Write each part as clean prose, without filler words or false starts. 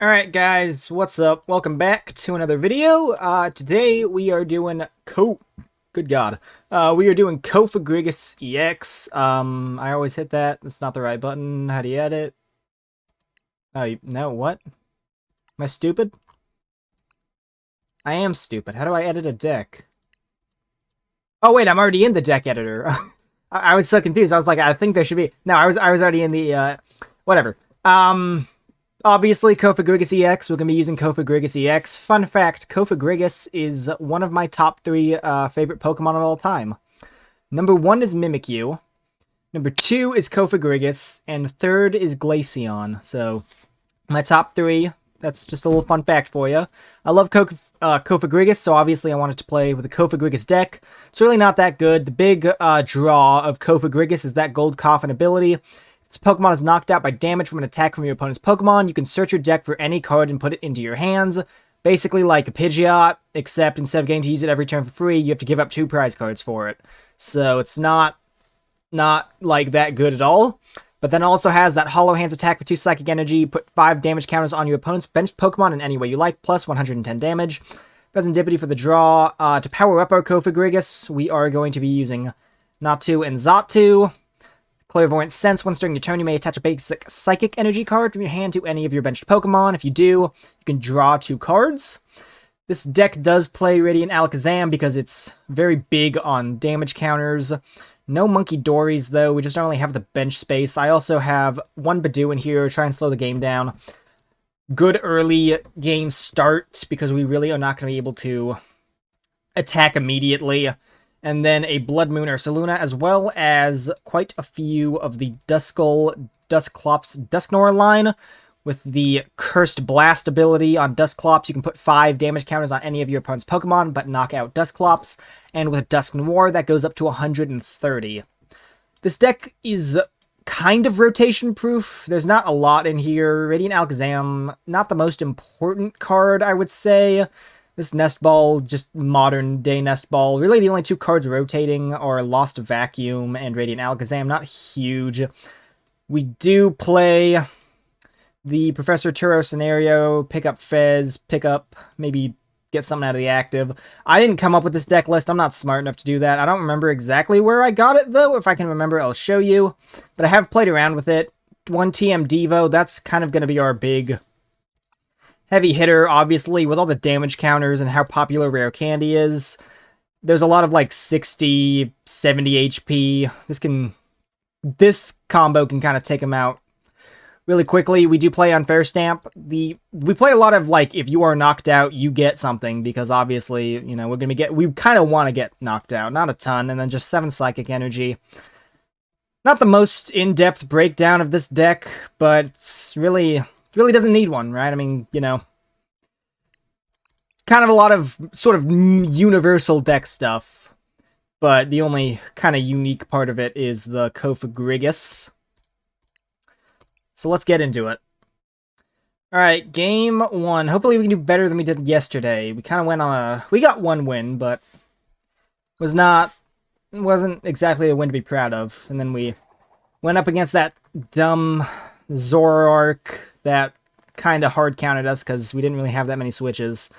Alright guys, what's up? Welcome back to another video. Today we are doing Good God. We are doing Cofagrigus EX. I always hit that. That's not the right button. How do you edit? Oh, no, what? Am I stupid? I am stupid. How do I edit a deck? Oh wait, I'm already in the deck editor. I was so confused. I was like, I think there should be... No, I was already in the, whatever. Obviously, Cofagrigus EX, we're going to be using Cofagrigus EX. Fun fact, Cofagrigus is one of my top 3 favorite Pokemon of all time. Number 1 is Mimikyu. Number 2 is Cofagrigus. And third is Glaceon. So, my top 3. That's just a little fun fact for you. I love Cofagrigus, so obviously I wanted to play with a Cofagrigus deck. It's really not that good. The big draw of Cofagrigus is that Gold Coffin ability. This Pokemon is knocked out by damage from an attack from your opponent's Pokemon. You can search your deck for any card and put it into your hands. Basically like a Pidgeot, except instead of getting to use it every turn for free, you have to give up 2 prize cards for it. So it's not like that good at all. But then it also has that Hollow Hands attack for 2 Psychic Energy, put 5 damage counters on your opponent's benched Pokemon in any way you like, plus 110 damage. Fezandipiti for the draw. To power up our Cofagrigus, we are going to be using Natu and Xatu. Clairvoyant Sense. Once during your turn, you may attach a basic Psychic Energy card from your hand to any of your benched Pokemon. If you do, you can draw 2 cards. This deck does play Radiant Alakazam because it's very big on damage counters. No Monkey Dories, though. We just don't really have the bench space. I also have 1 Budew in here, try and slow the game down. Good early game start, because we really are not going to be able to attack immediately. And then a Bloodmoon Ursaluna, as well as quite a few of the Duskull, Dusclops, Dusknoir line. With the Cursed Blast ability on Dusclops, you can put 5 damage counters on any of your opponent's Pokemon, but knock out Dusclops. And with Dusknoir, that goes up to 130. This deck is kind of rotation-proof. There's not a lot in here. Radiant Alakazam, not the most important card, I would say. This Nest Ball, just modern-day Nest Ball. Really, the only 2 cards rotating are Lost Vacumn and Radiant Alakazam. Not huge. We do play the Professor Turo scenario, pick up Fez, pick up, maybe get something out of the active. I didn't come up with this deck list. I'm not smart enough to do that. I don't remember exactly where I got it, though. If I can remember, I'll show you. But I have played around with it. 1 TM Devo, that's kind of going to be our big heavy hitter, obviously, with all the damage counters and how popular Rare Candy is. There's a lot of, like, 60, 70 HP. This combo can kind of take him out really quickly. We do play Unfair Stamp. We play a lot of, like, if you are knocked out, you get something, because obviously, you know, we kind of want to get knocked out. Not a ton, and then just 7 Psychic Energy. Not the most in-depth breakdown of this deck, but it's really doesn't need one, right? I mean, you know, kind of a lot of sort of universal deck stuff, but the only kind of unique part of it is the Cofagrigus. So let's get into it. Alright, game 1. Hopefully we can do better than we did yesterday. We kind of went on we got 1 win, but wasn't exactly a win to be proud of. And then we went up against that dumb Zoroark that kind of hard counted us because we didn't really have that many switches.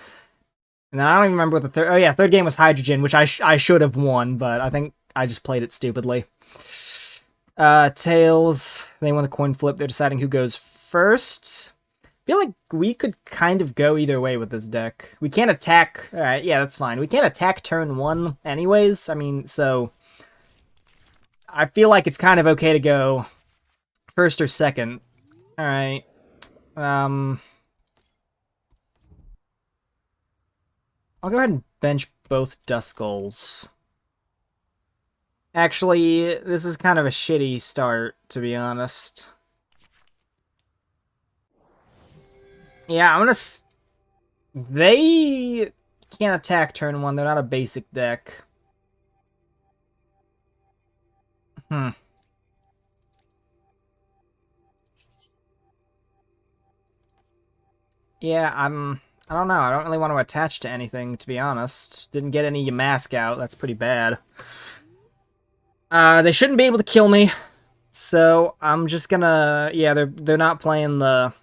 And then I don't even remember what the third... Oh yeah, third game was Hydrogen, which I should have won, but I think I just played it stupidly. Tails, they won the coin flip. They're deciding who goes first. I feel like we could kind of go either way with this deck. We can't attack... Alright, yeah, that's fine. We can't attack turn 1 anyways. I mean, so... I feel like it's kind of okay to go first or second. Alright. I'll go ahead and bench both Duskulls. Actually, this is kind of a shitty start, to be honest. Yeah, I'm gonna... They can't attack turn 1. They're not a basic deck. Yeah, I don't know. I don't really want to attach to anything, to be honest. Didn't get any Yamask out. That's pretty bad. They shouldn't be able to kill me. So, I'm just gonna... Yeah, they're not playing the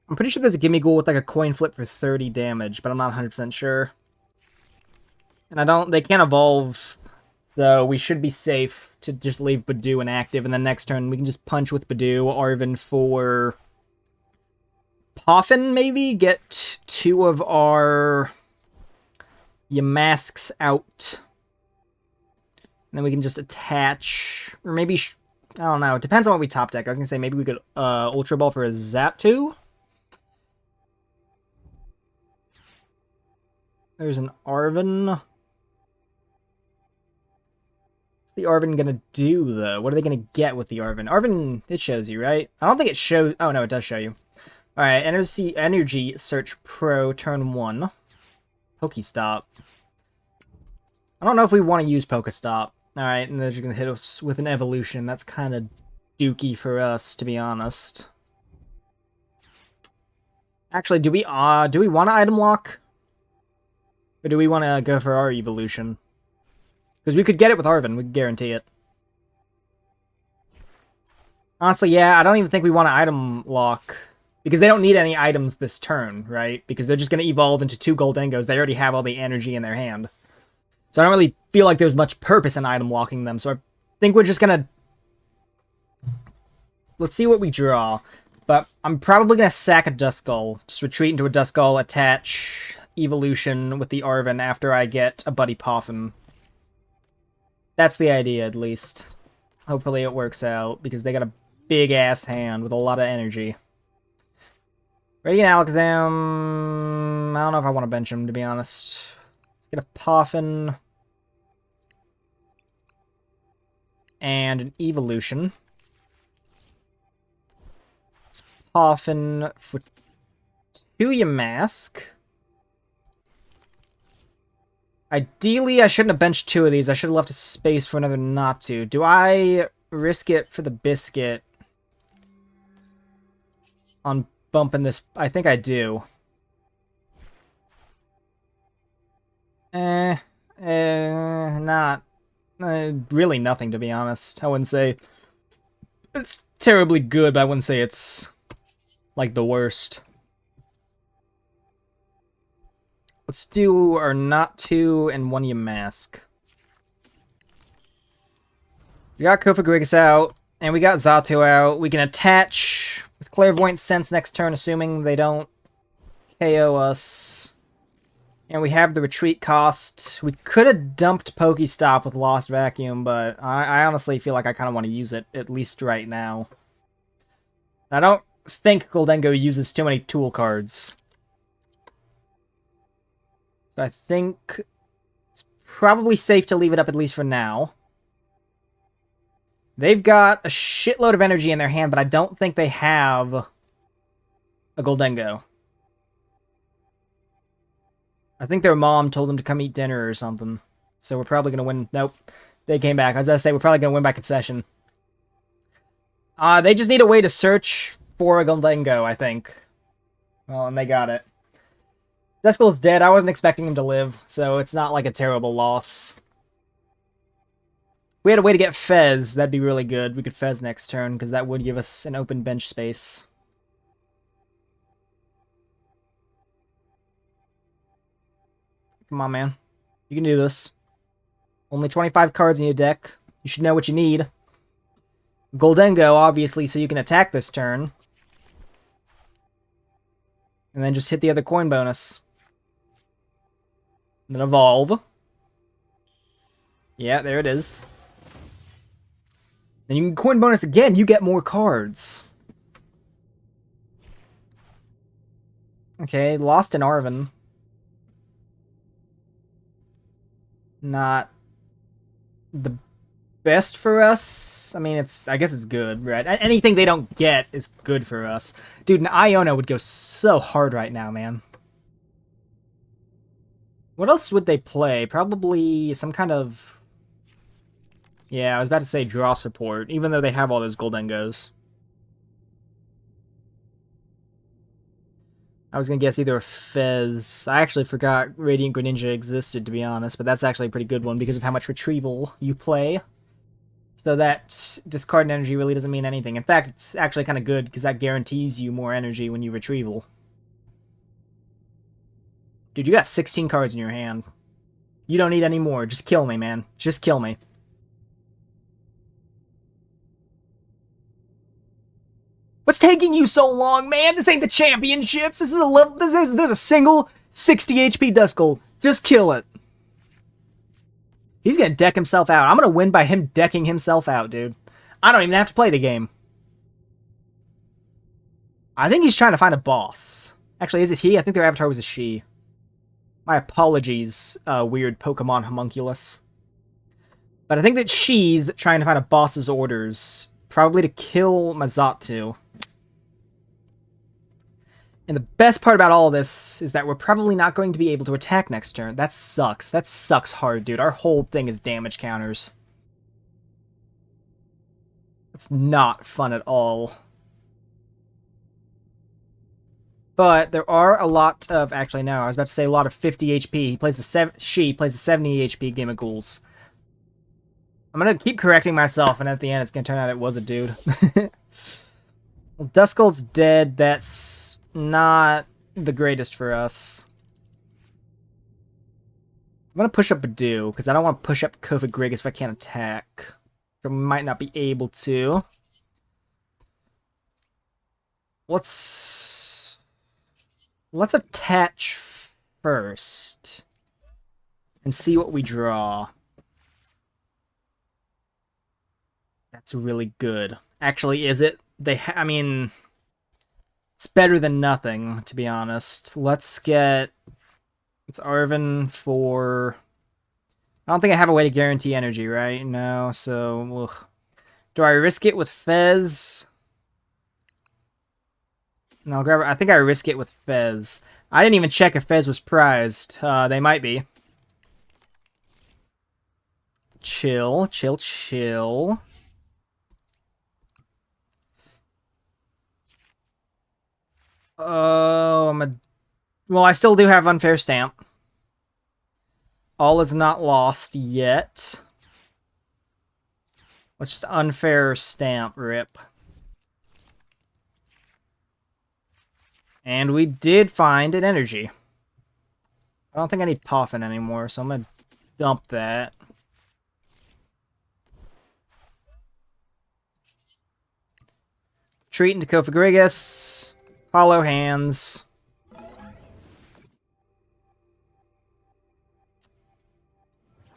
I'm pretty sure there's a Gimme Ghoul with like a coin flip for 30 damage, but I'm not 100% sure. And they can't evolve, so we should be safe to just leave Budew inactive, and then next turn we can just punch with Budew, Arven for Poffin, maybe? Get 2 of our Yamasks out. And then we can just attach, or maybe, I don't know, it depends on what we top deck. I was going to say maybe we could Ultra Ball for a Xatu. There's an Arven. What's the Arven going to do, though? What are they going to get with the Arven? Arven, it shows you, right? I don't think it shows, oh no, it does show you. Alright, Energy Search Pro, turn 1. Pokestop. I don't know if we want to use Pokestop. Alright, and they're just going to hit us with an Evolution. That's kind of dookie for us, to be honest. Actually, do we want to item lock? Or do we want to go for our Evolution? Because we could get it with Arven, we could guarantee it. Honestly, yeah, I don't even think we want to item lock. Because they don't need any items this turn, right? Because they're just going to evolve into 2 Gholdengos. They already have all the energy in their hand. So I don't really feel like there's much purpose in item locking them. So I think we're just going to... Let's see what we draw. But I'm probably going to sack a Duskull. Just retreat into a Duskull, attach Evolution with the Arven after I get a Buddy Poffin. That's the idea, at least. Hopefully it works out, because they got a big-ass hand with a lot of energy. Radiant Alakazam... I don't know if I want to bench him, to be honest. Let's get a Poffin. And an Evolution. Let's Poffin for 2 Yamask. Ideally, I shouldn't have benched 2 of these. I should have left a space for another Natu. Do I risk it for the biscuit on bumping this? I think I do. Not really nothing, to be honest. I wouldn't say it's terribly good, but I wouldn't say it's like the worst. Let's do our Natu and 1 Yamask. We got Cofagrigus out, and we got Xatu out. We can attach with Clairvoyant Sense next turn, assuming they don't KO us. And we have the retreat cost. We could have dumped Pokestop with Lost Vacumn, but I honestly feel like I kind of want to use it, at least right now. I don't think Gholdengo uses too many tool cards. So I think it's probably safe to leave it up, at least for now. They've got a shitload of energy in their hand, but I don't think they have a Gholdengo. I think their mom told them to come eat dinner or something. So we're probably going to win. Nope. They came back. I was going to say, we're probably going to win by concession. They just need a way to search for a Gholdengo, I think. Well, and they got it. Duskull is dead. I wasn't expecting him to live, so it's not like a terrible loss. If we had a way to get Fez, that'd be really good. We could Fez next turn, because that would give us an open bench space. Come on, man. You can do this. Only 25 cards in your deck. You should know what you need. Gholdengo, obviously, so you can attack this turn. And then just hit the other coin bonus. And then evolve. Yeah, there it is. Then you can coin bonus again, you get more cards. Okay, lost an Arven. Not the best for us. I mean, I guess it's good, right? Anything they don't get is good for us. Dude, an Iono would go so hard right now, man. What else would they play? Probably some kind of... Yeah, I was about to say draw support, even though they have all those Gholdengos. I was going to guess either a Fez. I actually forgot Radiant Greninja existed, to be honest, but that's actually a pretty good one because of how much retrieval you play. So that discarding energy really doesn't mean anything. In fact, it's actually kind of good because that guarantees you more energy when you retrieval. Dude, you got 16 cards in your hand. You don't need any more. Just kill me, man. Just kill me. What's taking you so long, man? This ain't the championships. This is a level. This is a single 60 HP Duskull. Just kill it. He's gonna deck himself out. I'm gonna win by him decking himself out, dude. I don't even have to play the game. I think he's trying to find a boss. Actually, is it he? I think their avatar was a she. My apologies, weird Pokemon homunculus. But I think that she's trying to find a boss's orders. Probably to kill Xatu. And the best part about all of this is that we're probably not going to be able to attack next turn. That sucks. That sucks hard, dude. Our whole thing is damage counters. It's not fun at all. But there are a lot of... Actually, no. I was about to say a lot of 50 HP. He plays the she plays the 70 HP Game of Ghouls. I'm going to keep correcting myself, and at the end it's going to turn out it was a dude. Well, Duskull's dead. That's not the greatest for us. I'm going to push up Budew, because I don't want to push up Cofagrigus if I can't attack. So we might not be able to. Let's attach first. And see what we draw. That's really good. Actually, is it? I mean, it's better than nothing, to be honest. Let's get... It's Arven for... I don't think I have a way to guarantee energy, right? No, so... Ugh. Do I risk it with Fez? No, I'll grab... I think I risk it with Fez. I didn't even check if Fez was prized. They might be. Chill, chill, chill. Oh, well, I still do have Unfair Stamp. All is not lost yet. Let's just Unfair Stamp rip. And we did find an energy. I don't think I need Poffin anymore, so I'm going to dump that. Retreat into Cofagrigus. Hollow hands.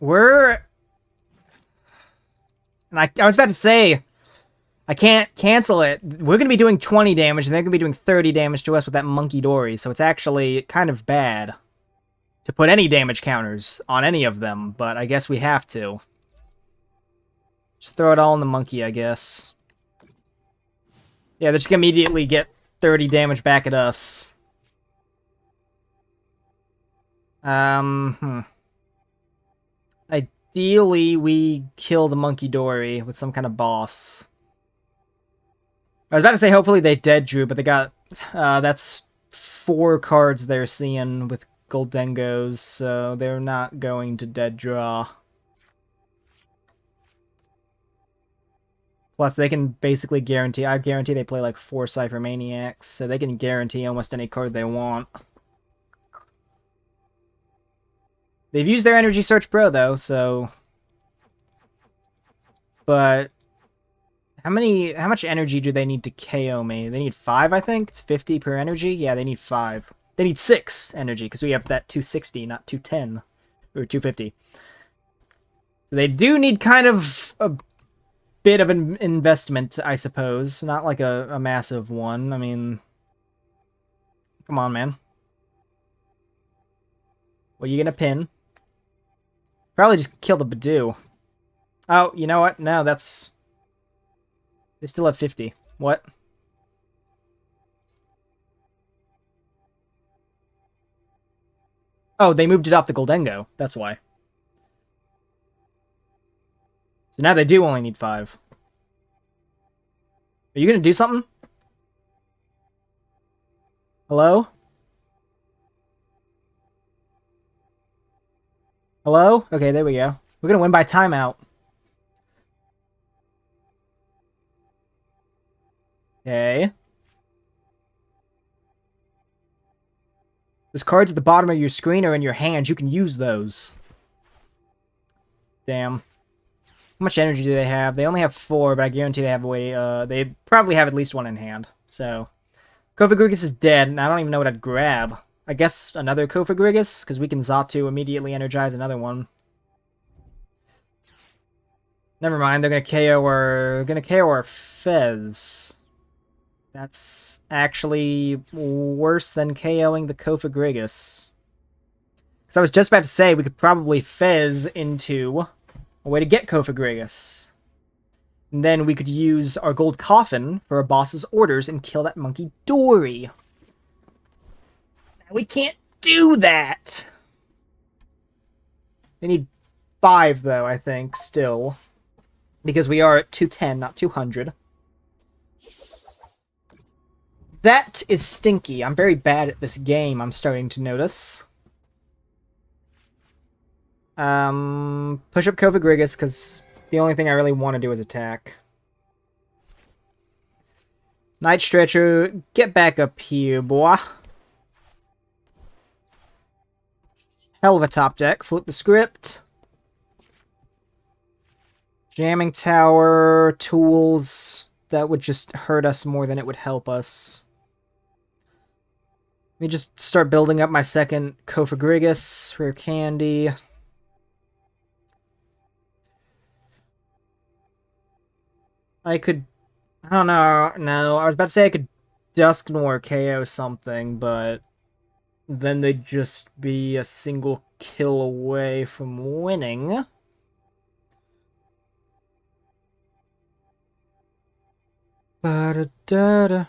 And I was about to say, I can't cancel it. We're going to be doing 20 damage, and they're going to be doing 30 damage to us with that Monkey Dory, so it's actually kind of bad to put any damage counters on any of them, but I guess we have to. Just throw it all in the monkey, I guess. Yeah, they're just going to immediately get 30 damage back at us. Ideally, we kill the Monkey Dory with some kind of boss. I was about to say hopefully they dead drew, but they got... that's 4 cards they're seeing with Gholdengos, so they're not going to dead draw. Plus, they can basically guarantee... I guarantee they play like 4 Cypher Maniacs, so they can guarantee almost any card they want. They've used their Energy Search Pro, though, so... But... How much energy do they need to KO me? They need 5, I think? It's 50 per energy? Yeah, they need 5. They need 6 energy, because we have that 260, not 210. Or 250. So they do need kind of a bit of an investment, I suppose. Not like a massive one. I mean... Come on, man. What are you gonna pin? Probably just kill the Budew. Oh, you know what? No, that's... They still have 50. What? Oh, they moved it off the Gholdengo. That's why. So now they do only need 5. Are you gonna do something? Hello? Hello? Okay, there we go. We're gonna win by timeout. Okay. Those cards at the bottom of your screen are in your hands. You can use those. Damn. How much energy do they have? They only have 4, but I guarantee they have way. They probably have at least 1 in hand. So, Cofagrigus is dead, and I don't even know what I'd grab. I guess another Cofagrigus, because we can Xatu immediately energize another one. Never mind, they're gonna KO our Fez. That's actually worse than KOing the Cofagrigus. Because I was just about to say we could probably Fez into a way to get Cofagrigus. And then we could use our gold coffin for a boss's orders and kill that monkey Dory. Now we can't do that! They need 5, though, I think, still. Because we are at 210, not 200. That is stinky. I'm very bad at this game, I'm starting to notice. Push up Cofagrigus, because the only thing I really want to do is attack. Night Stretcher, get back up here, boy. Hell of a top deck. Flip the script. Jamming Tower, tools. That would just hurt us more than it would help us. Let me just start building up my second Cofagrigus. Rare Candy. I don't know. No, I was about to say I could Dusknoir KO something, but then they'd just be a single kill away from winning. Ba-da-da-da.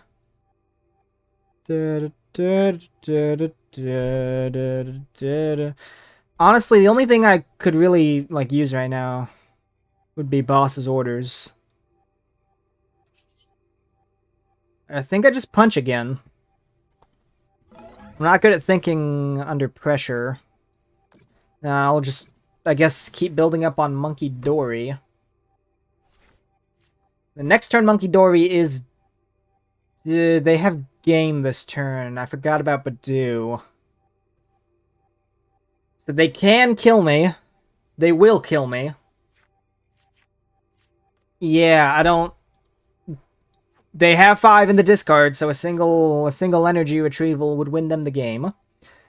Honestly, the only thing I could really use right now would be boss's orders. I think I just punch again. I'm not good at thinking under pressure. I'll just, I guess, keep building up on Monkey Dory. The next turn Monkey Dory is... they have game this turn. I forgot about Budew. So they can kill me. They will kill me. Yeah, I don't... They have 5 in the discard, so a single energy retrieval would win them the game.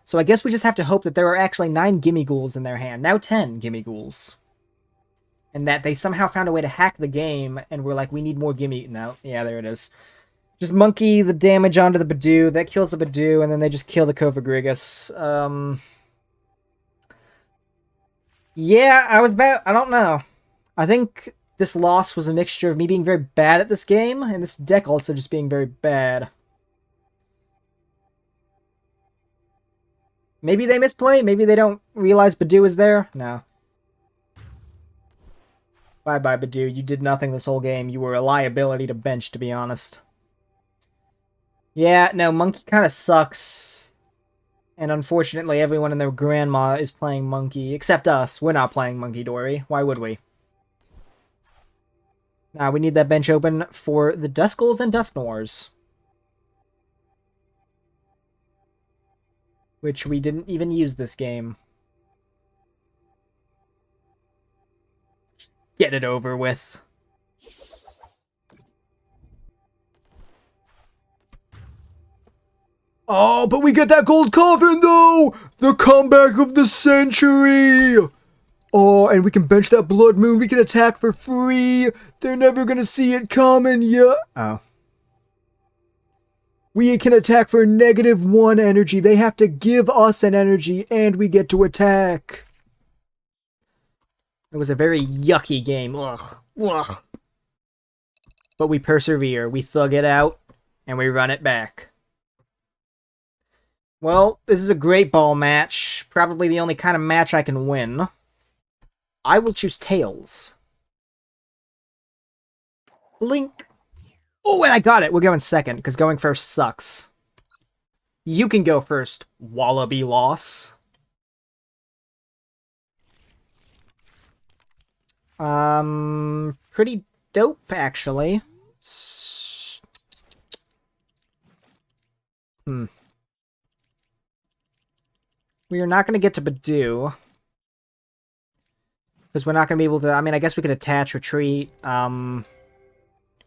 So I guess we just have to hope that there are actually 9 Gimme Ghouls in their hand. Now 10 Gimme Ghouls. And that they somehow found a way to hack the game, and we're like, we need more Gimme... No, yeah, there it is. Just monkey the damage onto the Budew. That kills the Budew, and then they just kill the Cofagrigus. Yeah, I don't know. I think this loss was a mixture of me being very bad at this game, and this deck also just being very bad. Maybe they misplay? Maybe they don't realize Budew is there? No. Bye-bye, Budew. You did nothing this whole game. You were a liability to bench, to be honest. Yeah, no, Monkey kind of sucks. And unfortunately, everyone and their grandma is playing Monkey, except us. We're not playing Monkey Dory. Why would we? Now, we need that bench open for the Duskulls and Dusknoirs. Which we didn't even use this game. Get it over with. Oh, but we get that gold coffin, though! The comeback of the century! Oh, and we can bench that Bloodmoon. We can attack for free. They're never gonna see it coming, yeah. Oh. We can attack for -1 energy. They have to give us an energy, and we get to attack. It was a very yucky game. Ugh. Ugh. But we persevere. We thug it out, and we run it back. Well, this is a great ball match. Probably the only kind of match I can win. I will choose Tails. Blink. Oh, and I got it. We're going second, because going first sucks. You can go first, Wallaby Loss. Pretty dope, actually. We are not going to get to Budew. Because we're not going to be able to... I mean, I guess we could attach retreat. Well,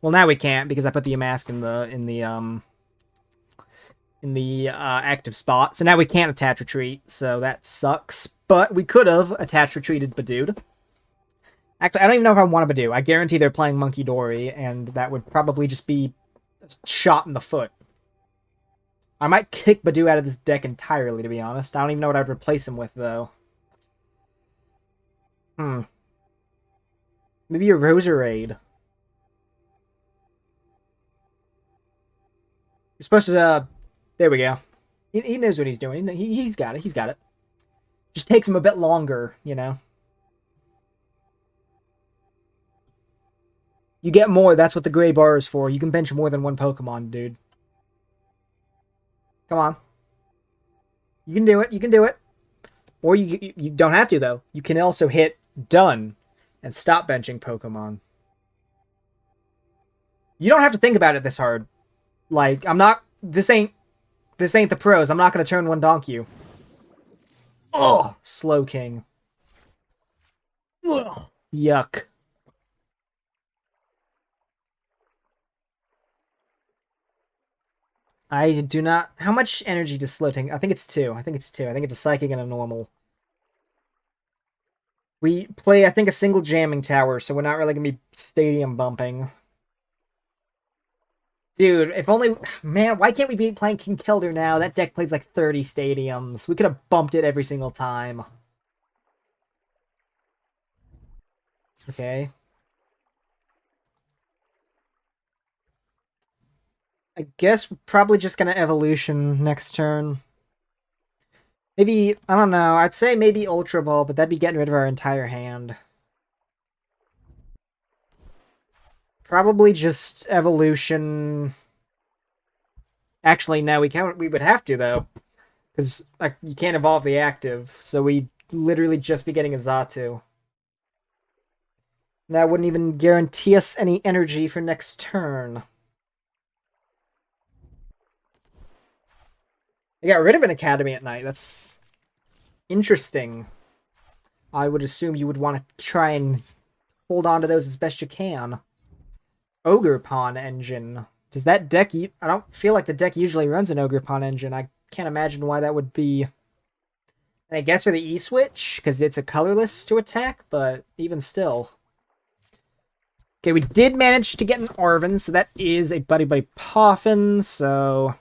now we can't because I put the Yamask in the active spot. So now we can't attach retreat, so that sucks. But we could have attached retreated Budew. Actually, I don't even know if I want a Budew. I guarantee they're playing Monkey Dory, and that would probably just be a shot in the foot. I might kick Budew out of this deck entirely, to be honest. I don't even know what I'd replace him with, though. Maybe a Roserade. You're supposed to, there we go. He knows what he's doing. He's got it. He's got it. Just takes him a bit longer, you know. You get more, that's what the gray bar is for. You can bench more than one Pokemon, dude. Come on. You can do it, you can do it. Or you don't have to, though. You can also hit done and stop benching Pokemon. You don't have to think about it this hard. Like, I'm not... This ain't the pros. I'm not going to turn one donk you. Oh, Slowking. Ugh. Yuck. I do not... How much energy does Slowking... I think it's 2. I think it's 2. I think it's a Psychic and a Normal. We play, I think, a single Jamming Tower, so we're not really going to be stadium bumping. Dude, if only... Man, why can't we be playing King Kelder now? That deck plays like 30 stadiums. We could have bumped it every single time. Okay. I guess we're probably just going to Evolution next turn. Maybe, I don't know, I'd say maybe Ultra Ball, but that'd be getting rid of our entire hand. Probably just Evolution. Actually, no, we would have to, though. Because like, you can't evolve the active, so we'd literally just be getting a Xatu. That wouldn't even guarantee us any energy for next turn. I got rid of an Academy at night. That's interesting. I would assume you would want to try and hold on to those as best you can. Ogre Pawn Engine. Does that deck... I don't feel like the deck usually runs an Ogre Pawn Engine. I can't imagine why that would be. And I guess for the E-Switch, because it's a colorless to attack, but even still. Okay, we did manage to get an Arven, so that is a Buddy Poffin, so...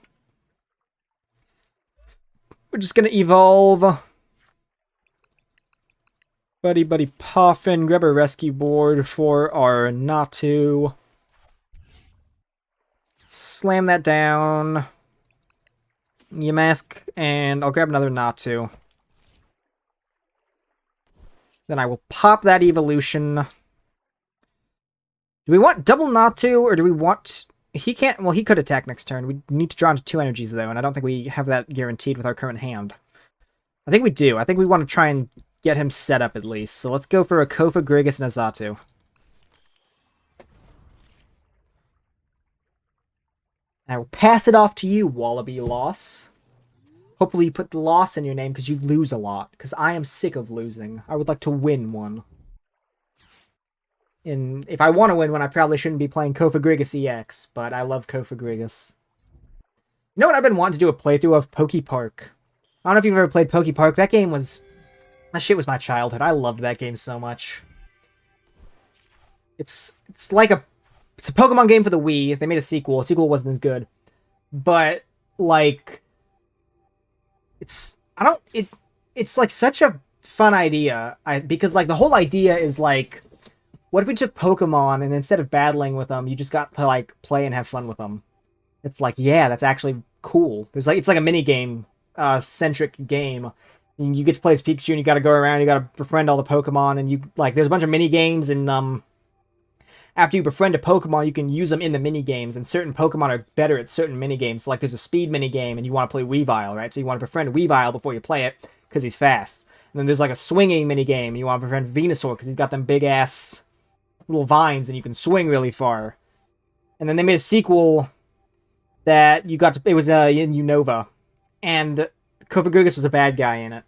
We're just going to evolve Buddy Poffin, grab a rescue board for our Natu. Slam that down. Yamask, and I'll grab another Natu. Then I will pop that evolution. Do we want double Natu, or do we want... He can't... Well, he could attack next turn. We need to draw into 2 energies, though, and I don't think we have that guaranteed with our current hand. I think we do. I think we want to try and get him set up, at least. So let's go for a Cofagrigus and a Xatu. I will pass it off to you, Wallaby Loss. Hopefully you put the loss in your name, because you lose a lot. Because I am sick of losing. I would like to win one. And if I want to win one, I probably shouldn't be playing Cofagrigus EX, but I love Cofagrigus. You know what I've been wanting to do a playthrough of? Pokepark. I don't know if you've ever played Pokepark. That game was... That shit was my childhood. I loved that game so much. It's like a... It's a Pokemon game for the Wii. They made a sequel. The sequel wasn't as good. But, like... It's... I don't... It's like such a fun idea. Because, like, the whole idea is, like... What if we took Pokemon and instead of battling with them, you just got to, like, play and have fun with them? It's like, yeah, that's actually cool. There's like, it's like a mini-game, centric game. And you get to play as Pikachu and you gotta go around, you gotta befriend all the Pokemon, and you, like, there's a bunch of mini-games, and, after you befriend a Pokemon, you can use them in the mini-games, and certain Pokemon are better at certain mini-games. So, like, there's a speed mini-game, and you want to play Weavile, right? So you want to befriend Weavile before you play it, because he's fast. And then there's, like, a swinging mini-game, and you want to befriend Venusaur, because he's got them big-ass... little vines and you can swing really far. And then they made a sequel that you got to. It was in Unova, and Cofagrigus was a bad guy in it,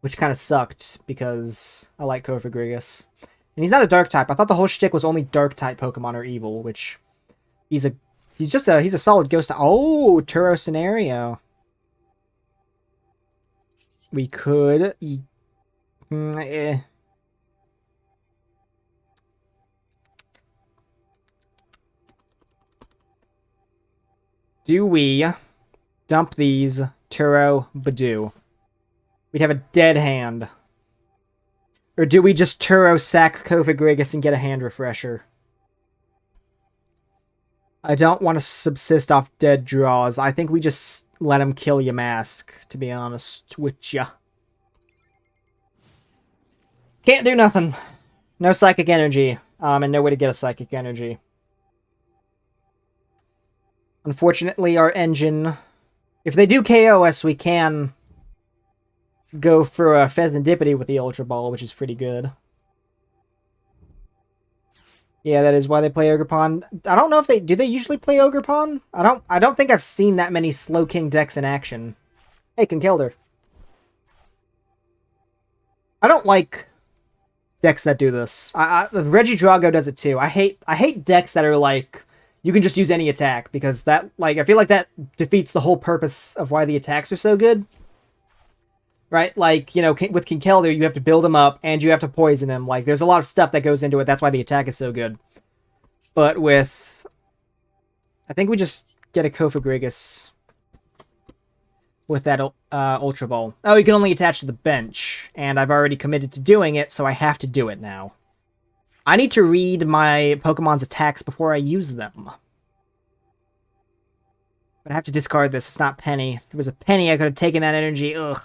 which kind of sucked because I like Cofagrigus, and he's not a dark type. I thought the whole shtick was only dark type Pokemon are evil, which he's a solid ghost. Oh, Turo scenario. We could. Do we dump these Turo Budew? We'd have a dead hand. Or do we just Turo sack Cofagrigus and get a hand refresher? I don't want to subsist off dead draws. I think we just let him kill Yamask, to be honest with ya. Can't do nothing. No psychic energy. And no way to get a psychic energy. Unfortunately, our engine... If they do KO us, we can go for a Fezandipiti with the Ultra Ball, which is pretty good. Yeah, that is why they play Ogerpon. I don't know if they... Do they usually play Ogerpon? I don't think I've seen that many Slowking decks in action. Hey, Kinkilder. I don't like decks that do this. Regidrago does it too. I hate decks that are like... You can just use any attack, because that, like, I feel like that defeats the whole purpose of why the attacks are so good. Right? Like, you know, with Kinkilder, you have to build him up, and you have to poison him. Like, there's a lot of stuff that goes into it. That's why the attack is so good. But with... I think we just get a Cofagrigus with that Ultra Ball. Oh, you can only attach to the bench, and I've already committed to doing it, so I have to do it now. I need to read my Pokemon's attacks before I use them. But I have to discard this. It's not Penny. If it was a Penny, I could have taken that energy. Ugh.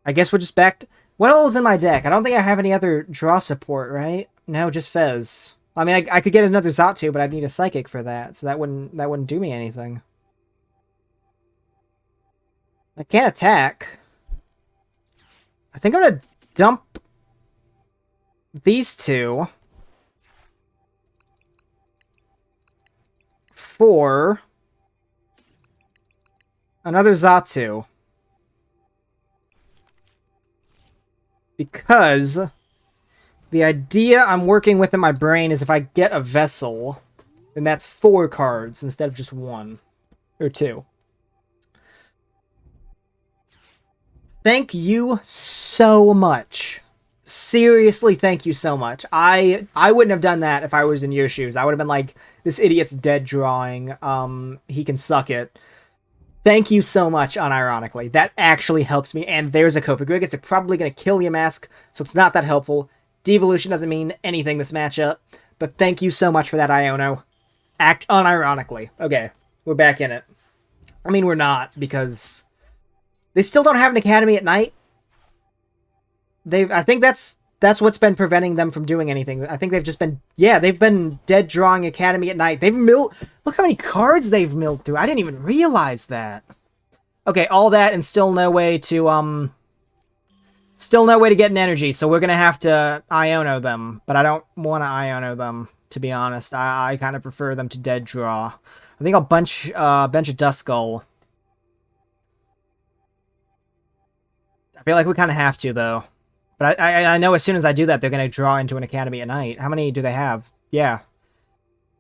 I guess we're just back to... What all is in my deck? I don't think I have any other draw support, right? No, just Fez. I mean, I could get another Xatu, but I'd need a Psychic for that, so that wouldn't do me anything. I can't attack. I think I'm gonna dump these two for another Xatu. Because the idea I'm working with in my brain is if I get a Vessel, then that's 4 cards instead of just 1 or 2. Thank you so much. Seriously, thank you so much. I wouldn't have done that if I was in your shoes. I would have been like, this idiot's dead drawing. He can suck it. Thank you so much, unironically. That actually helps me. And there's a Cofagrigus. They're probably going to kill Yamask, so it's not that helpful. Devolution doesn't mean anything this matchup. But thank you so much for that, Iono. Act unironically. Okay, we're back in it. I mean, we're not, because... They still don't have an Academy at night. I think that's what's been preventing them from doing anything. I think they've just been... Yeah, they've been dead drawing Academy at night. They've milled... Look how many cards they've milled through. I didn't even realize that. Okay, all that and still no way to, Still no way to get an energy, so we're gonna have to Iono them. But I don't want to Iono them, to be honest. I kind of prefer them to dead draw. I think I'll bench a Duskull. I feel like we kind of have to, though. But I know as soon as I do that, they're going to draw into an Academy at night. How many do they have? Yeah.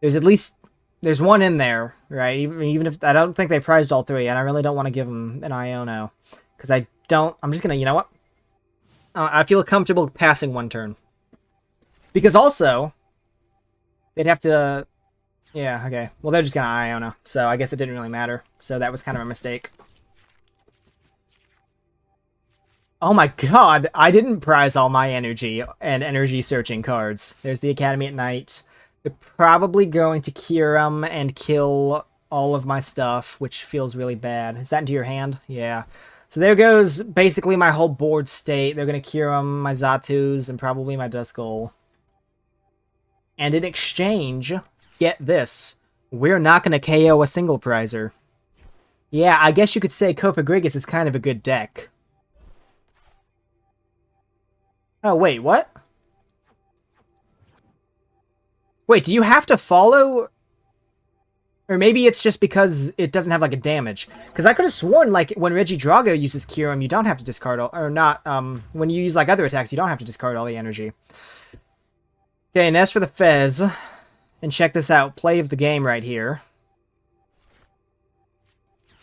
There's at least... There's one in there, right? Even if... I don't think they prized all 3, and I really don't want to give them an Iono. Because I don't... I'm just going to... You know what? I feel comfortable passing 1 turn. Because also... They'd have to... Yeah, okay. Well, they're just going to Iono. So I guess it didn't really matter. So that was kind of a mistake. Oh my god, I didn't prize all my energy and energy searching cards. There's the Academy at night. They're probably going to cure them and kill all of my stuff, which feels really bad. Is that into your hand? Yeah. So there goes basically my whole board state. They're going to cure them, my Xatus, and probably my Duskull. And in exchange, get this. We're not going to KO a single prizer. Yeah, I guess you could say Cofagrigus is kind of a good deck. Oh, wait, what? Wait, do you have to follow? Or maybe it's just because it doesn't have, like, a damage. Because I could have sworn, like, when Regidrago uses Kyurem, you don't have to discard all... Or not, when you use, like, other attacks, you don't have to discard all the energy. Okay, Nest for the Fez. And check this out. Play of the game right here.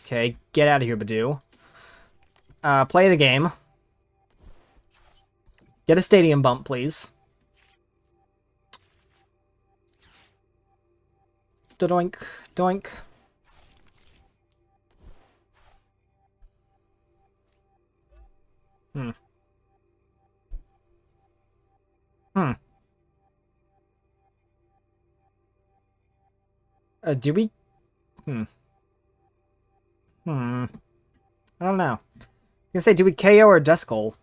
Okay, get out of here, Budew. Play the game. Get a stadium bump, please. Doink, doink. Hmm. Do we? I don't know. I'm gonna say, do we KO or Duskull?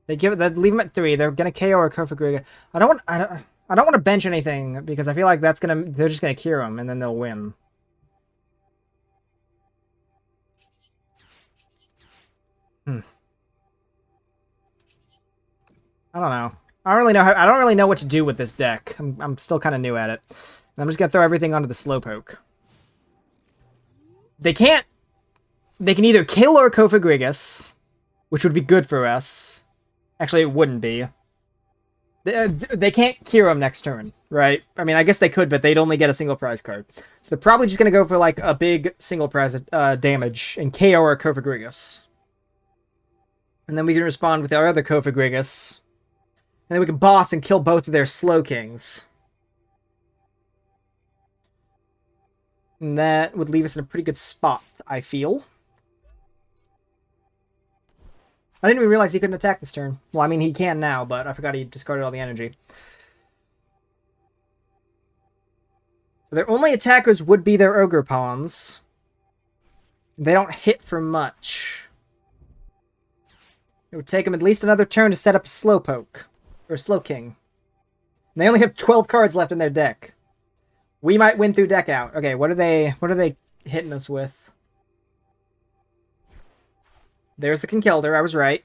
They give it. They leave them at 3. They're gonna KO or Cofagrigus. I don't want to bench anything because I feel like that's gonna. They're just gonna cure them and then they'll win. I don't know. I don't really know. I don't really know what to do with this deck. I'm still kind of new at it. And I'm just gonna throw everything onto the Slowpoke. They can't. They can either kill our Cofagrigus, which would be good for us. Actually, it wouldn't be. They can't cure him next turn, right? I mean, I guess they could, but they'd only get a single prize card. So they're probably just going to go for, like, a big single prize damage and KO our Cofagrigus. And then we can respond with our other Cofagrigus. And then we can boss and kill both of their Slowkings. And that would leave us in a pretty good spot, I feel. I didn't even realize he couldn't attack this turn. Well, I mean, he can now, but I forgot he discarded all the energy. So their only attackers would be their Ogre Pawns. They don't hit for much. It would take them at least another turn to set up a Slowpoke. Or Slowking. And they only have 12 cards left in their deck. We might win through deck out. Okay, what are they hitting us with? There's the Conkeldurr, I was right.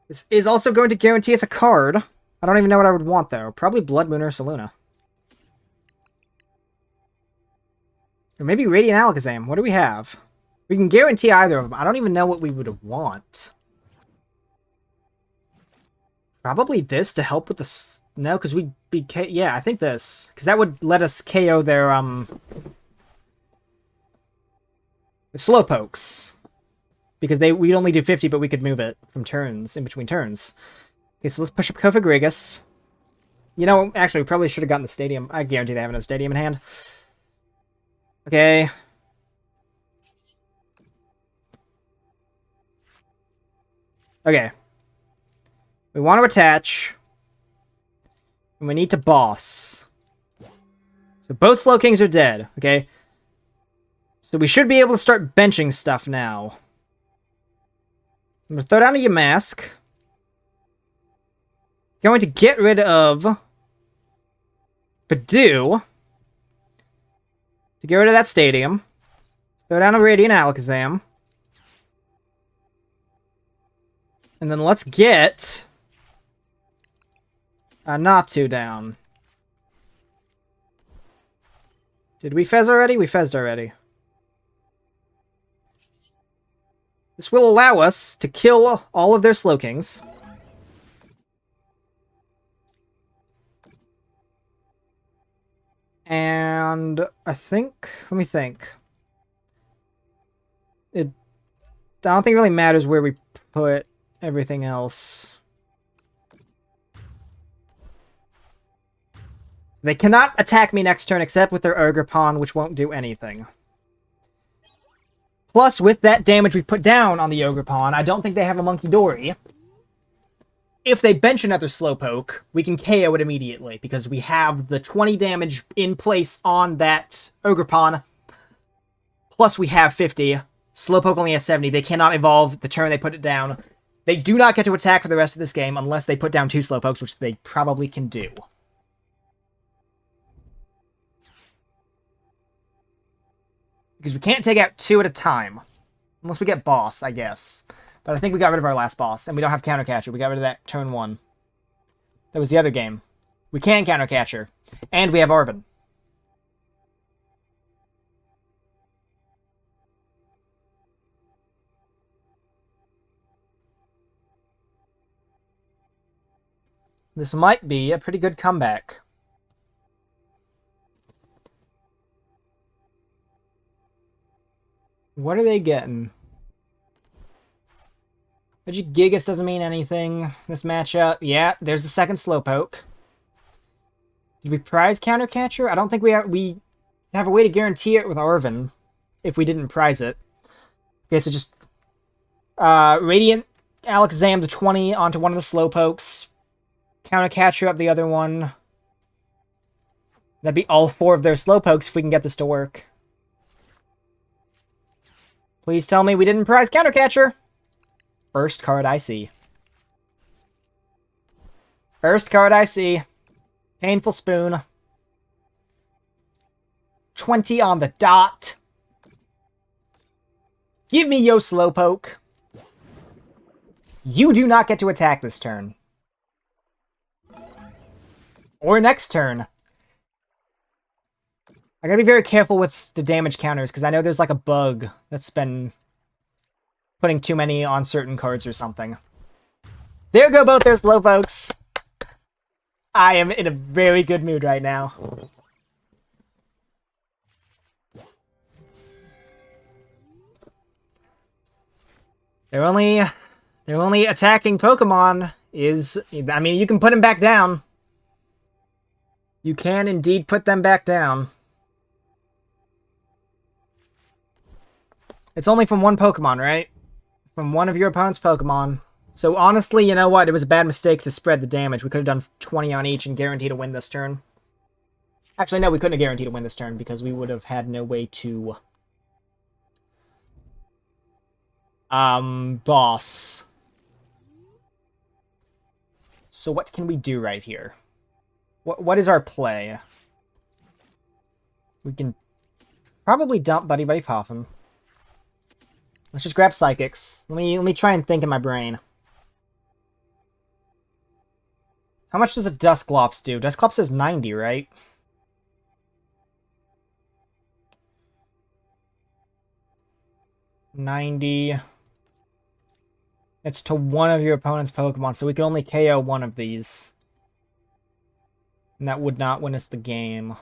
This is also going to guarantee us a card. I don't even know what I would want, though. Probably Bloodmoon Ursaluna. Or maybe Radiant Alakazam. What do we have? We can guarantee either of them. I don't even know what we would want. Probably this to help with the... No, because we'd be... Yeah, I think this. Because that would let us KO their, Slowpokes. Because we'd only do 50, but we could move it from turns, in between turns. Okay, so let's push up Cofagrigus. You know, actually, we probably should have gotten the stadium. I guarantee they have no stadium in hand. Okay. Okay. We want to attach. And we need to boss. So both Slowkings are dead, okay? So we should be able to start benching stuff now. I'm going to throw down a Yamask. Going to get rid of Budew. To get rid of that stadium. Throw down a Radiant Alakazam. And then let's get a Natu down. Did we Fez already? We Fezzed already. This will allow us to kill all of their Slowkings. And I think... Let me think. I don't think it really matters where we put everything else. They cannot attack me next turn except with their Ogre Pawn, which won't do anything. Plus, with that damage we put down on the Ogre Pawn, I don't think they have a Monkey Dory. If they bench another Slowpoke, we can KO it immediately, because we have the 20 damage in place on that Ogre Pawn. Plus, we have 50. Slowpoke only has 70. They cannot evolve the turn they put it down. They do not get to attack for the rest of this game unless they put down 2 Slowpokes, which they probably can do. Because we can't take out 2 at a time. Unless we get boss, I guess. But I think we got rid of our last boss, and we don't have counter catcher. We got rid of that turn 1. That was the other game. We can counter Catcher. And we have Arven. This might be a pretty good comeback. What are they getting? Gigas doesn't mean anything. This matchup, yeah, there's the second Slowpoke. Did we prize Counter Catcher? I don't think we have a way to guarantee it with Arven if we didn't prize it. Okay, so just Radiant Alakazam to 20 onto one of the Slowpokes. Counter Catcher up the other one. That'd be all 4 of their Slowpokes if we can get this to work. Please tell me we didn't prize Counter Catcher. First card I see. First card I see. Painful Spoon. 20 on the dot. Give me yo Slowpoke. You do not get to attack this turn. Or next turn. I gotta be very careful with the damage counters, because I know there's like a bug that's been putting too many on certain cards or something. There go both their Slowpokes. I am in a very good mood right now. Their only attacking Pokemon is... I mean, you can put them back down. You can indeed put them back down. It's only from one Pokemon, right? From one of your opponent's Pokemon. So honestly, you know what? It was a bad mistake to spread the damage. We could have done 20 on each and guaranteed to win this turn. Actually, no, we couldn't have guaranteed to win this turn because we would have had no way to... boss. So what can we do right here? What is our play? We can probably dump Buddy Poffin. Let's just grab Psychics. Let me try and think in my brain. How much does a Dusclops do? Dusclops is 90, right? $90. It's to one of your opponent's Pokemon, so we can only KO one of these. And that would not win us the game.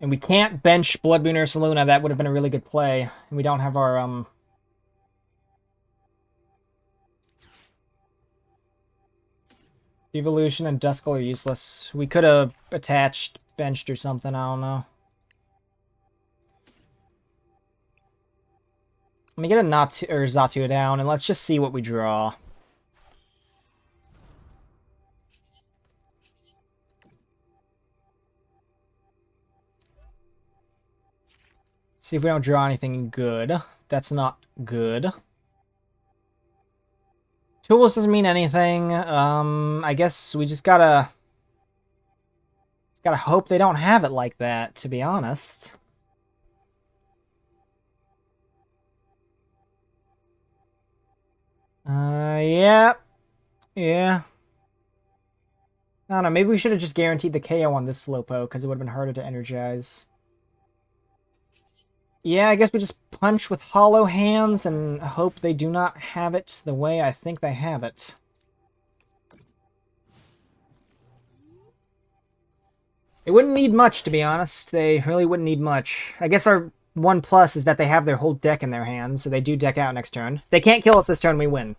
And we can't bench Bloodmoon Ursaluna. That would have been a really good play. And we don't have our, Devolution and Duskull are useless. We could have attached, benched or something, I don't know. Let me get a Natu or Xatu down, and let's just see what we draw. See if we don't draw anything good. That's not good. Tools doesn't mean anything. I guess we just gotta hope they don't have it like that, to be honest. Yeah. Yeah. I don't know, maybe we should have just guaranteed the KO on this Slowpoke, because it would have been harder to energize. Yeah, I guess we just punch with hollow hands and hope they do not have it the way I think they have it. It wouldn't need much, to be honest. They really wouldn't need much. I guess our one plus is that they have their whole deck in their hands, so they do deck out next turn. They can't kill us this turn, we win.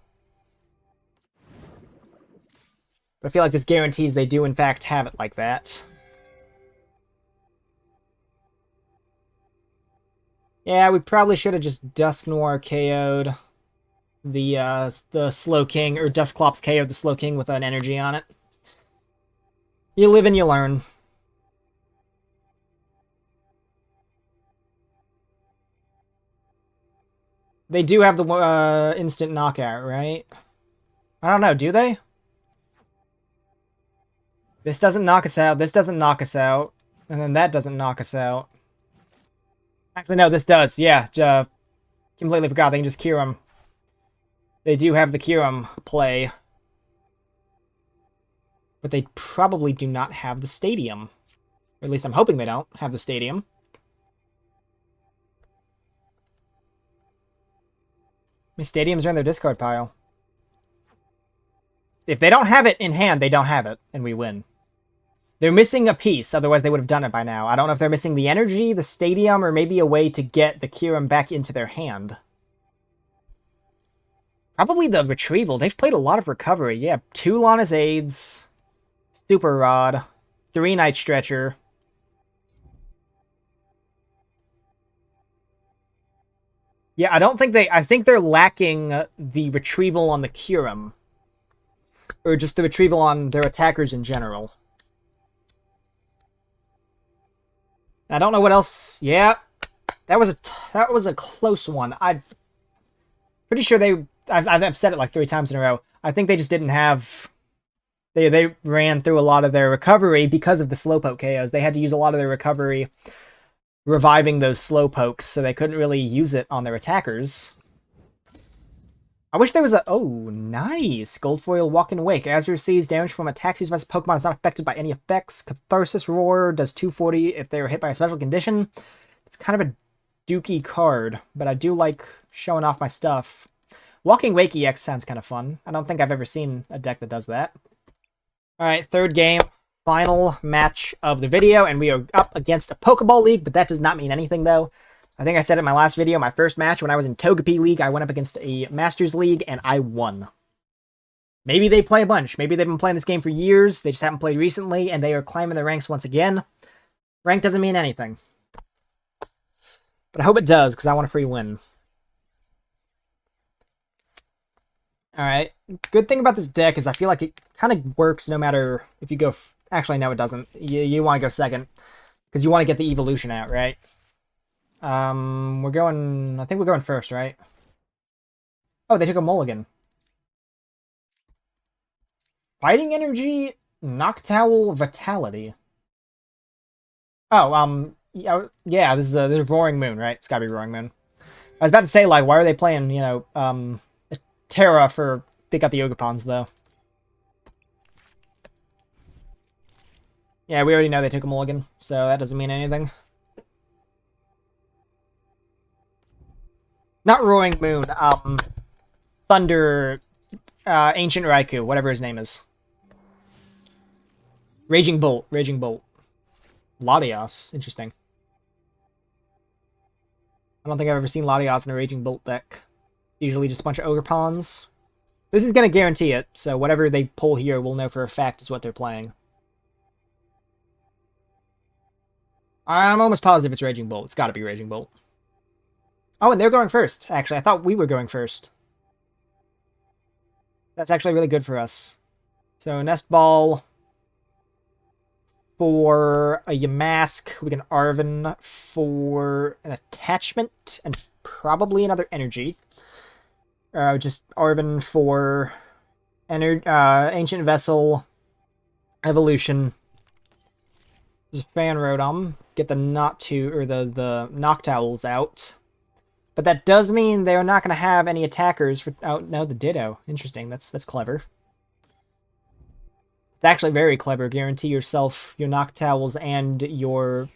But I feel like this guarantees they do in fact have it like that. Yeah, we probably should have just Dusknoir KO'd the Slowking, or Dusclops KO'd the Slowking with an energy on it. You live and you learn. They do have the instant knockout, right? I don't know, do they? This doesn't knock us out, this doesn't knock us out, and then that doesn't knock us out. Actually, no, this does. Yeah, completely forgot. They can just Kyurem. They do have the Kyurem play. But they probably do not have the stadium. Or at least I'm hoping they don't have the stadium. I mean, stadiums are in their discard pile. If they don't have it in hand, they don't have it, and we win. They're missing a piece, otherwise they would have done it by now. I don't know if they're missing the energy, the stadium, or maybe a way to get the Kyurem back into their hand. Probably the retrieval. They've played a lot of recovery. Yeah, 2 Lana's Aids, Super Rod, 3 Night Stretcher. Yeah, I think they're lacking the retrieval on the Kyurem. Or just the retrieval on their attackers in general. I don't know what else. Yeah, that was a close one. I'm pretty sure I've said it like 3 times in a row. I think they just didn't have. They ran through a lot of their recovery because of the Slowpoke KOs. They had to use a lot of their recovery reviving those Slowpokes, so they couldn't really use it on their attackers. I wish there was a... Oh, nice! Goldfoil Walk-in Wake. As receives damage from attacks used by this Pokemon is not affected by any effects. Catharsis Roar does 240 if they are hit by a special condition. It's kind of a dookie card, but I do like showing off my stuff. Walking Wake EX sounds kind of fun. I don't think I've ever seen a deck that does that. Alright, third game. Final match of the video, and we are up against a Pokeball League, but that does not mean anything, though. I think I said it in my last video, my first match when I was in Togepi League, I went up against a Masters League, and I won. Maybe they play a bunch. Maybe they've been playing this game for years, they just haven't played recently, and they are climbing the ranks once again. Rank doesn't mean anything. But I hope it does, because I want a free win. Alright, good thing about this deck is I feel like it kind of works no matter if you go... Actually, no, it doesn't. You want to go second, because you want to get the evolution out, right? We're going... I think we're going first, right? Oh, they took a mulligan. Fighting Energy, Noctowl, Vitality. Oh, yeah, this is Roaring Moon, right? It's gotta be Roaring Moon. I was about to say, like, why are they playing, you know, Terra for pick up the Ogapons, though? Yeah, we already know they took a mulligan, so that doesn't mean anything. Not Roaring Moon, Thunder, Ancient Raikou, whatever his name is. Raging Bolt. Latios, interesting. I don't think I've ever seen Latios in a Raging Bolt deck. Usually just a bunch of Ogapons. This is going to guarantee it, so whatever they pull here, we'll know for a fact is what they're playing. I'm almost positive it's Raging Bolt. It's got to be Raging Bolt. Oh, and they're going first. Actually, I thought we were going first. That's actually really good for us. So, Nest Ball for a Yamask. We can Arven for an attachment and probably another energy. Just Arven for Ancient Vessel, Evolution. There's a Fan Rotom. Get the the Noctowls out. But that does mean they're not going to have any attackers for... Oh, no, the Ditto. Interesting. That's clever. It's actually very clever. Guarantee yourself your Noctowls and your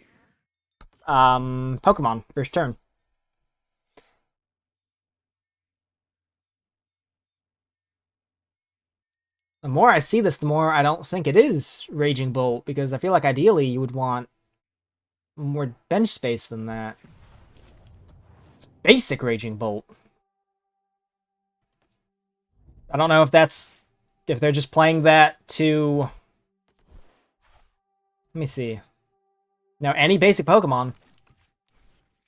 Pokemon first turn. The more I see this, the more I don't think it is Raging Bolt, because I feel like ideally you would want more bench space than that. It's basic Raging Bolt. I don't know if they're just playing that to... Let me see. Now, any basic Pokemon.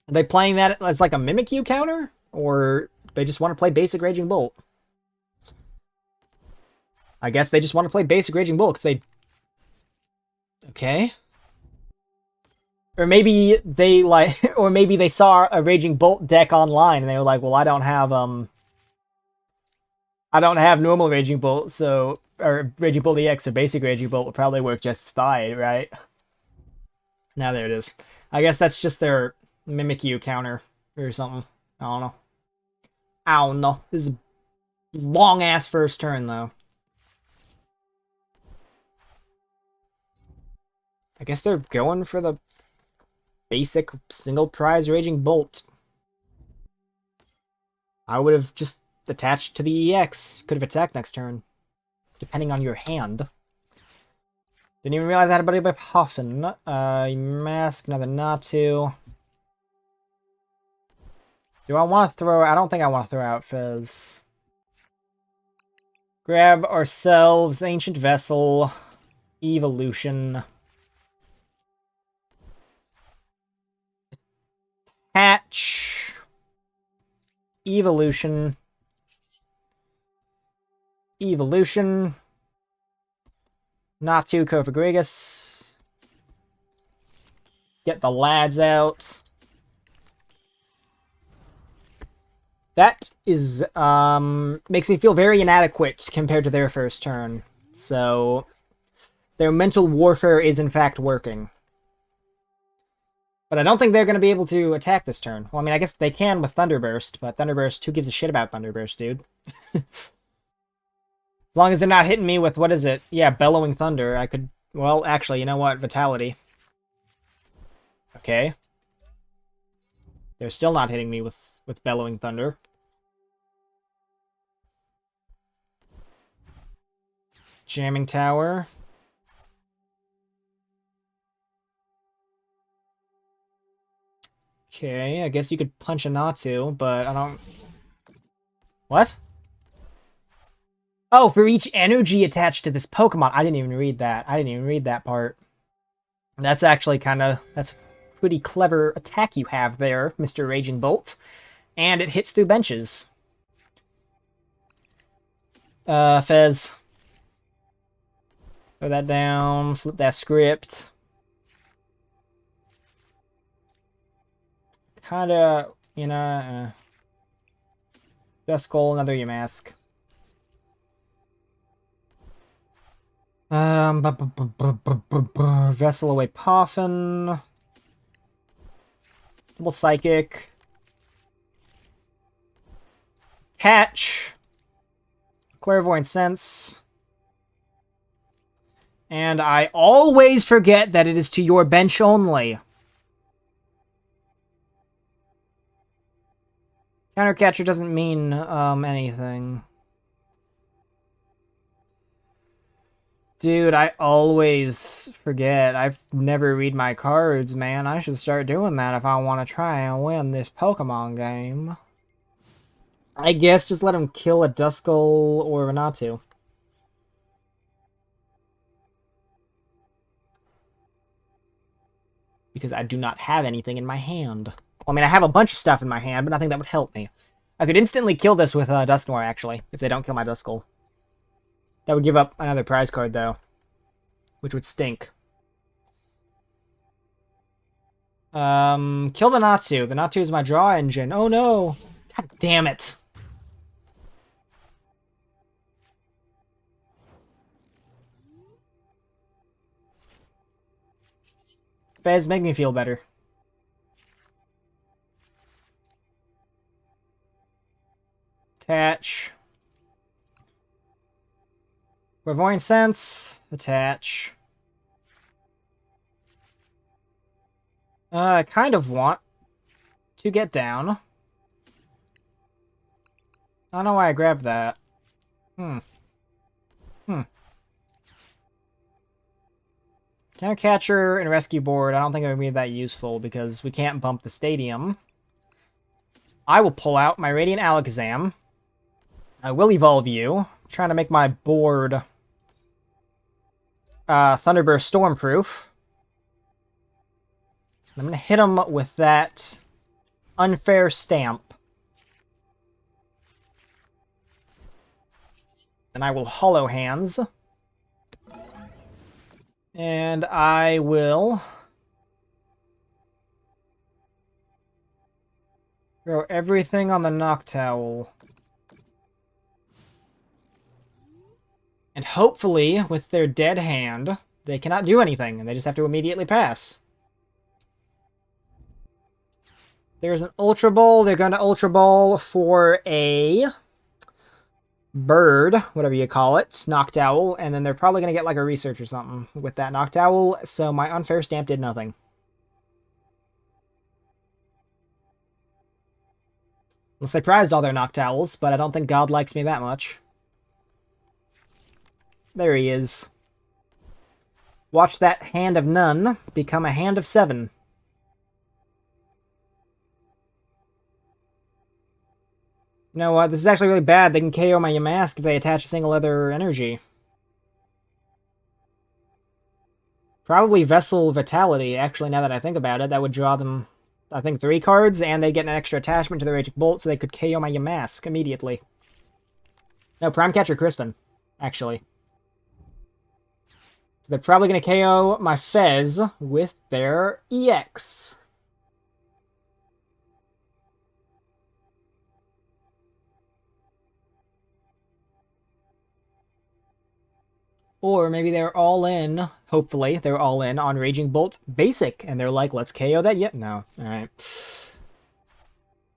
Are they playing that as like a Mimikyu counter? Or they just want to play basic Raging Bolt? I guess they just want to play basic Raging Bolt because they... Okay. Or maybe they or maybe they saw a Raging Bolt deck online and they were like, well, I don't have normal Raging Bolt, so... Or Raging Bolt EX, so basic Raging Bolt will probably work just fine, right? Now there it is. I guess that's just their Mimikyu counter or something. I don't know. I don't know. This is a long-ass first turn, though. I guess they're going for the basic single prize Raging Bolt. I would have just attached to the EX. Could have attacked next turn, depending on your hand. Didn't even realize I had a buddy by Poffin. Yamask, another Natu. Do I want to throw... I don't think I want to throw out Fez. Grab ourselves Ancient Vessel. Evolution. Hatch. Evolution. Evolution. Natu Cofagrigus. Get the lads out. That is, makes me feel very inadequate compared to their first turn. So, their mental warfare is in fact working. But I don't think they're going to be able to attack this turn. Well, I mean, I guess they can with Thunderburst, but Thunderburst, who gives a shit about Thunderburst, dude? As long as they're not hitting me with, what is it? Yeah, Bellowing Thunder, I could... Well, actually, you know what? Vitality. Okay. They're still not hitting me with Bellowing Thunder. Jamming Tower. Okay, I guess you could punch a Natu, but I don't... What? Oh, for each energy attached to this Pokemon. I didn't even read that. I didn't even read that part. That's actually kind of... That's a pretty clever attack you have there, Mr. Raging Bolt. And it hits through benches. Fez. Throw that down. Flip that script. Kinda, you know... Duskull, another Yamask. Vessel away Poffin. Double Psychic. Attach. Clairvoyant Sense. And I always forget that it is to your bench only. Countercatcher doesn't mean anything. Dude, I always forget. I never read my cards, man. I should start doing that if I want to try and win this Pokemon game. I guess just let him kill a Duskull or a Natu. Because I do not have anything in my hand. I mean, I have a bunch of stuff in my hand, but nothing that would help me. I could instantly kill this with Dusknoir, actually, if they don't kill my Duskull. That would give up another prize card, though. Which would stink. Kill the Natu. The Natu is my draw engine. Oh, no! God damn it! Fez, make me feel better. Attach. Clairvoyant Sense. Attach. I kind of want to get down. I don't know why I grabbed that. Countercatcher and Rescue Board, I don't think it would be that useful because we can't bump the stadium. I will pull out my Radiant Alakazam. I will evolve you. I'm trying to make my board Thunderburst Stormproof. I'm going to hit him with that Unfair Stamp. Then I will Hollow Hands. And I will throw everything on the Noctowl. And hopefully, with their dead hand, they cannot do anything, and they just have to immediately pass. There's an Ultra Ball. They're going to Ultra Ball for a bird, whatever you call it, Noctowl, and then they're probably going to get like a research or something with that Noctowl, so my Unfair Stamp did nothing. Unless they prized all their Noctowls, but I don't think God likes me that much. There he is. Watch that hand of none become a hand of 7. You know what? This is actually really bad. They can KO my Yamask if they attach a single other energy. Probably Vessel Vitality, actually, now that I think about it. That would draw them, I think, 3 cards, and they get an extra attachment to the Raging Bolt, so they could KO my Yamask immediately. No, Prime Catcher Crispin, actually. So they're probably going to KO my Fez with their EX. Or maybe they're all in, hopefully, they're all in on Raging Bolt Basic, and they're like, let's KO that yet? No. Alright.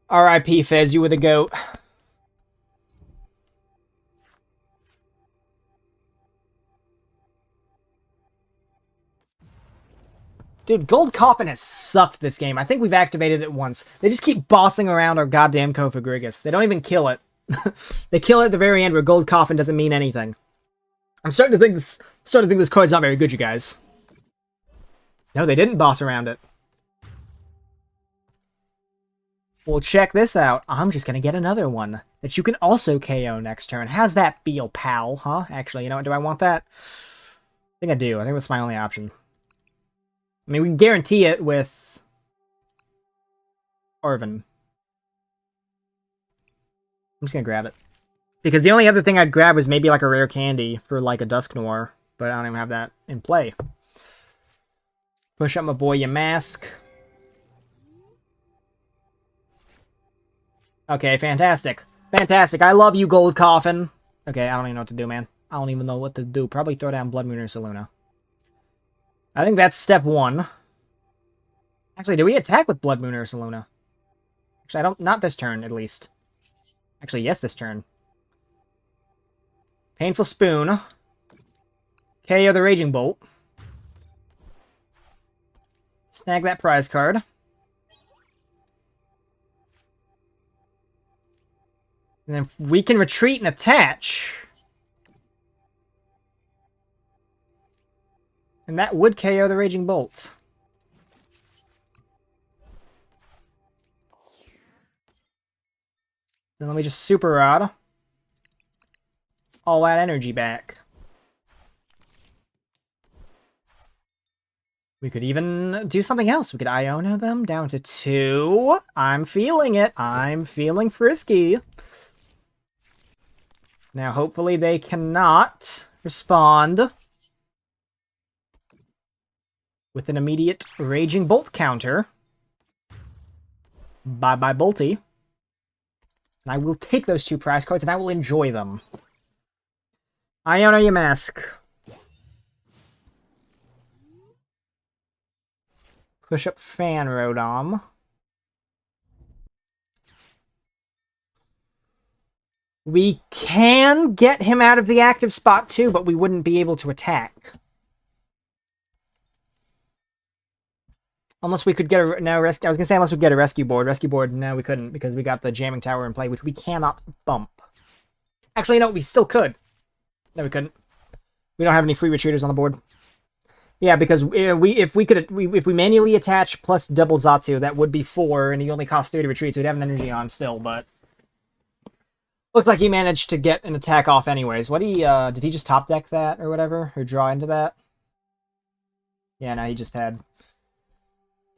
R.I.P. Fez, you were the GOAT. Dude, Gold Coffin has sucked this game. I think we've activated it once. They just keep bossing around our goddamn Cofagrigus. They don't even kill it. They kill it at the very end where Gold Coffin doesn't mean anything. I'm starting to think this card's not very good, you guys. No, they didn't boss around it. Well, check this out. I'm just gonna get another one that you can also KO next turn. How's that feel, pal? Huh? Actually, you know what? Do I want that? I think I do. I think that's my only option. I mean, we can guarantee it with Arven. I'm just gonna grab it. Because the only other thing I'd grab was maybe like a Rare Candy for like a Dusknoir, but I don't even have that in play. Push up my boy Yamask. Okay, fantastic. Fantastic. I love you, Gold Coffin. Okay, I don't even know what to do, man. I don't even know what to do. Probably throw down Bloodmoon Ursaluna. I think that's step 1. Actually, do we attack with Bloodmoon Ursaluna? Actually, I don't... Not this turn, at least. Actually, yes, this turn. Painful Spoon. KO the Raging Bolt. Snag that prize card. And then we can retreat and attach. And that would KO the Raging Bolt. Then let me just Super Rod all that energy back. We could even do something else. We could Iono them down to 2. I'm feeling it. I'm feeling frisky. Now, hopefully they cannot respond with an immediate Raging Bolt counter. Bye-bye, Bolty. And I will take those 2 prize cards, and I will enjoy them. Iono Yamask. Push up Fan Rodom. We can get him out of the active spot too, but we wouldn't be able to attack. Unless we could get a... No, I was going to say unless we get a rescue board. Rescue board, no, we couldn't because we got the Jamming Tower in play, which we cannot bump. Actually, no, we still could. No, we couldn't. We don't have any free retreaters on the board. Yeah, because if we manually attach plus double Xatu, that would be 4, and he only costs 3 to retreat, so we'd have an energy on still, but... Looks like he managed to get an attack off anyways. What did he just top deck that or whatever? Or draw into that? Yeah, no, he just had...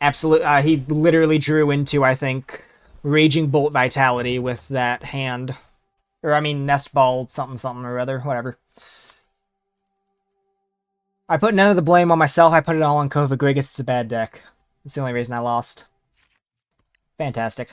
Absolute, he literally drew into, I think, Raging Bolt Vitality with that hand. Or, I mean, Nest Ball something something or other, whatever. I put none of the blame on myself. I put it all on Cofagrigus. It's a bad deck. That's the only reason I lost. Fantastic.